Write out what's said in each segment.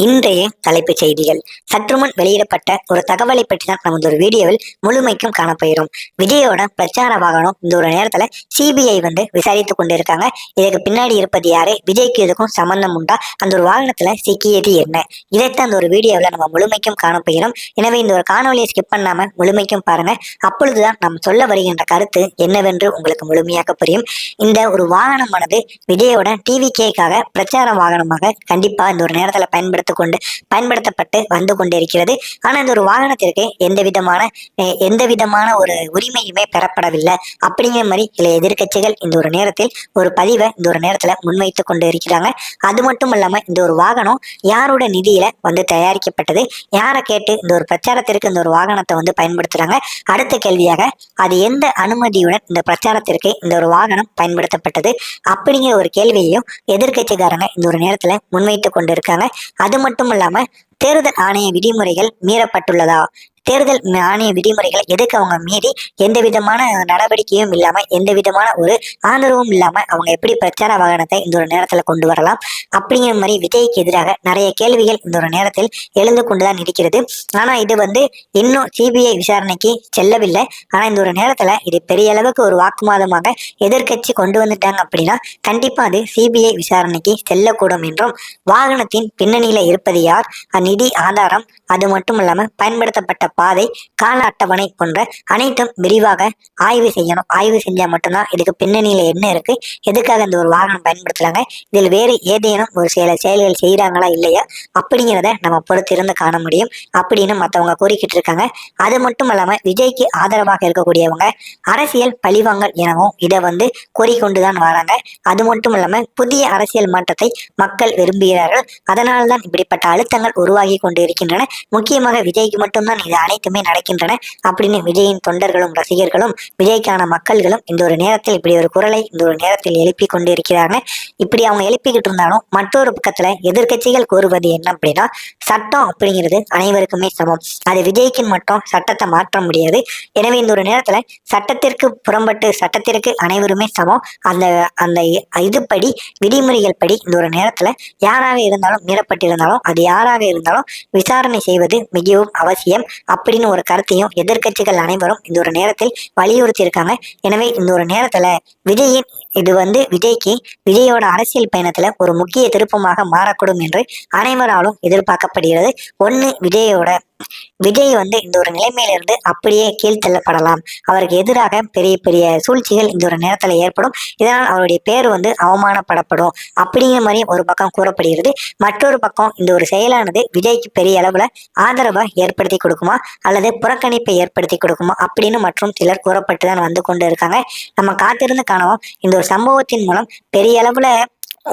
இன்றைய தலைப்புச் செய்திகள். சற்றுமுன் வெளியிடப்பட்ட ஒரு தகவலை பற்றி தான் நம்ம ஒரு வீடியோவில் முழுமைக்கும் காணப்போகிறோம். விஜயோட பிரச்சார வாகனம் இந்த ஒரு நேரத்துல சிபிஐ விசாரித்து கொண்டிருக்காங்க. இதுக்கு பின்னாடி இருப்பது யாரு, விஜய்க்கு இதுக்கும் சம்பந்தம் உண்டா, அந்த ஒரு வாகனத்துல சிக்கியது என்ன, இதைத்தான் அந்த ஒரு வீடியோவில் நம்ம முழுமைக்கும் காணப்போகிறோம். எனவே இந்த ஒரு காணொலியை ஸ்கிப் பண்ணாம முழுமைக்கும் பாருங்க. அப்பொழுதுதான் நாம் சொல்ல வருகின்ற கருத்து என்னவென்று உங்களுக்கு முழுமையாக புரியும். இந்த ஒரு வாகனமானது விஜயோட டிவிகேக்காக பிரச்சார வாகனமாக கண்டிப்பா இந்த ஒரு நேரத்துல பயன்படுத்தப்பட்டு வந்து கொண்டிருக்கிறது. ஆனா இந்த ஒரு வாகனத்திற்கு எந்த விதமான ஒரு உரிமையுமே பெறப்படவில்லை அப்படிங்கிற மாதிரி சில எதிர்கட்சிகள் இந்த ஒரு நேரத்தில் ஒரு பதிவை இந்த ஒரு நேரத்துல முன்வைத்துக் கொண்டு இருக்கிறாங்க. அது மட்டும் இல்லாம இந்த ஒரு வாகனம் யாரோட நிதியில தயாரிக்கப்பட்டது, யாரை கேட்டு இந்த ஒரு பிரச்சாரத்திற்கு இந்த ஒரு வாகனத்தை பயன்படுத்துறாங்க, அடுத்த கேள்வியாக அது எந்த அனுமதியுடன் இந்த பிரச்சாரத்திற்கு இந்த ஒரு வாகனம் பயன்படுத்தப்பட்டது அப்படிங்கிற ஒரு கேள்வியையும் எதிர்கட்சிக்காரங்க இந்த ஒரு நேரத்துல முன்வைத்துக் கொண்டு இருக்காங்க. அது மட்டும் இல்லாம தேர்தல் ஆணைய விதிமுறைகள் மீறப்பட்டுள்ளதா, தேர்தல் ஆணைய விதிமுறைகளை எதுக்கு அவங்க மீறி எந்த விதமான நடவடிக்கையும் இல்லாம எந்த விதமான ஒரு ஆதரவும் இல்லாம அவங்க எப்படி பிரச்சார வாகனத்தை இந்த ஒரு நேரத்துல கொண்டு வரலாம் அப்படிங்கிற மாதிரி விஜய்க்கு எதிராக நிறைய கேள்விகள் இந்த ஒரு நேரத்தில் எழுந்து கொண்டுதான் இருக்கிறது. ஆனா இது இன்னும் சிபிஐ விசாரணைக்கு செல்லவில்லை. ஆனா இந்த ஒரு நேரத்துல இது பெரிய அளவுக்கு ஒரு வாக்குவாதமாக எதிர்கட்சி கொண்டு வந்துட்டாங்க அப்படின்னா கண்டிப்பா அது சிபிஐ விசாரணைக்கு செல்லக்கூடும் என்றும், வாகனத்தின் பின்னணியில இருப்பது யார், நிதி ஆதாரம், அது மட்டும் இல்லாம பயன்படுத்தப்பட்ட பாதை, கால அட்டவணை போன்ற அனைத்தும் விரிவாக ஆய்வு செய்யணும். ஆய்வு செஞ்சா மட்டும்தான் இதுக்கு பின்னணியில என்ன இருக்கு, எதுக்காக இந்த ஒரு வாகனம் பயன்படுத்துறாங்க, இதில் வேறு ஏதேனும் ஒரு சில செயல்கள் செய்யறாங்களா இல்லையா அப்படிங்கிறத நம்ம பொறுத்து இருந்து காண முடியும் அப்படின்னு மற்றவங்க கூறிக்கிட்டு இருக்காங்க. அது மட்டும் இல்லாம விஜய்க்கு ஆதரவாக இருக்கக்கூடியவங்க அரசியல் பழிவாங்கல் எனவும் இதை கூறிக்கொண்டுதான் வராங்க. அது மட்டும் இல்லாம புதிய அரசியல் மாற்றத்தை மக்கள் விரும்புகிறார்கள், அதனால்தான் இப்படிப்பட்ட அழுத்தங்கள் உருவாகி கொண்டு இருக்கின்றன. முக்கியமாக விஜய்க்கு மட்டும்தான் இது அனைத்துமே நடக்கின்றன அப்படின்னு விஜயின் தொண்டர்களும் ரசிகர்களும் விஜய்க்கான மக்கள்களும் இந்த ஒரு நேரத்தில் இப்படி ஒரு குரலை இந்த ஒரு நேரத்தில் எழுப்பி கொண்டு இருக்கிறாங்க. இப்படி அவங்க எழுப்பிக்கிட்டு இருந்தாலும் மற்றொரு பக்கத்துல எதிர்கட்சிகள் கூறுவது என்ன அப்படின்னா, சட்டம் அப்படிங்கிறது அனைவருக்குமே சமம், அது விஜய்க்கு மட்டும் சட்டத்தை மாற்ற முடியாது. எனவே இந்த ஒரு நேரத்துல சட்டத்திற்கு புறம்பட்டு சட்டத்திற்கு அனைவருமே சமம், அந்த அந்த இதுபடி விதிமுறைகள் படி இந்த ஒரு நேரத்துல யாராக இருந்தாலும் மீறப்பட்டிருந்தாலும் அது யாராக இருந்தாலும் விசாரணை செய்வது மிகவும் அவசியம் அப்படின்னு ஒரு கருத்தையும் எதிர்கட்சிகள் அனைவரும் இந்த ஒரு நேரத்தில் வலியுறுத்தி இருக்காங்க. எனவே இந்த ஒரு நேரத்துல விஜயின் இது விஜய்க்கு விஜயோட அரசியல் பயணத்துல ஒரு முக்கிய திருப்பமாக மாறக்கூடும் என்று அனைவராலும் எதிர்பார்க்கப்படுகிறது. விஜய் இந்த ஒரு நிலைமையிலிருந்து அப்படியே கீழ்த்தள்ளப்படலாம், அவருக்கு எதிராக பெரிய பெரிய சூழ்ச்சிகள் இந்த ஒரு நேரத்துல ஏற்படும், இதனால் அவருடைய பேர் அவமானப்படப்படும் அப்படிங்கிற மாதிரி ஒரு பக்கம் கூறப்படுகிறது. மற்றொரு பக்கம் இந்த ஒரு செயலானது விஜய்க்கு பெரிய அளவுல ஆதரவை ஏற்படுத்தி கொடுக்குமா அல்லது புறக்கணிப்பை ஏற்படுத்தி கொடுக்குமா அப்படின்னு மற்றும் சிலர் கூறப்பட்டுதான் வந்து கொண்டு இருக்காங்க. நம்ம காத்திருந்து காணவும் இந்த ஒரு சம்பவத்தின் மூலம் பெரிய அளவுல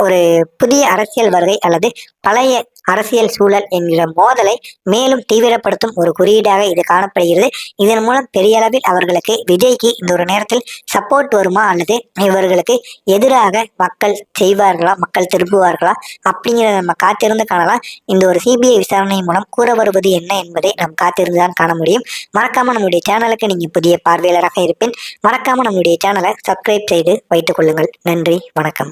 ஒரு புதிய அரசியல் வருகை அல்லது பழைய அரசியல் சூழல் என்கிற மோதலை மேலும் தீவிரப்படுத்தும் ஒரு குறியீடாக இது காணப்படுகிறது. இதன் மூலம் பெரிய அளவில் அவர்களுக்கு விஜய்க்கு இந்த ஒரு நேரத்தில் சப்போர்ட் வருமா அல்லது இவர்களுக்கு எதிராக மக்கள் செய்வார்களா, மக்கள் திரும்புவார்களா அப்படிங்கிறத நம்ம காத்திருந்து காணலாம். இந்த ஒரு சிபிஐ விசாரணை மூலம் கூற வருவது என்ன என்பதை நாம் காத்திருந்துதான் காண முடியும். மறக்காம நம்முடைய சேனலுக்கு நீங்க புதிய பார்வையாளராக இருப்பேன், மறக்காம நம்முடைய சேனலை சப்ஸ்கிரைப் செய்து வைத்துக் கொள்ளுங்கள். நன்றி, வணக்கம்.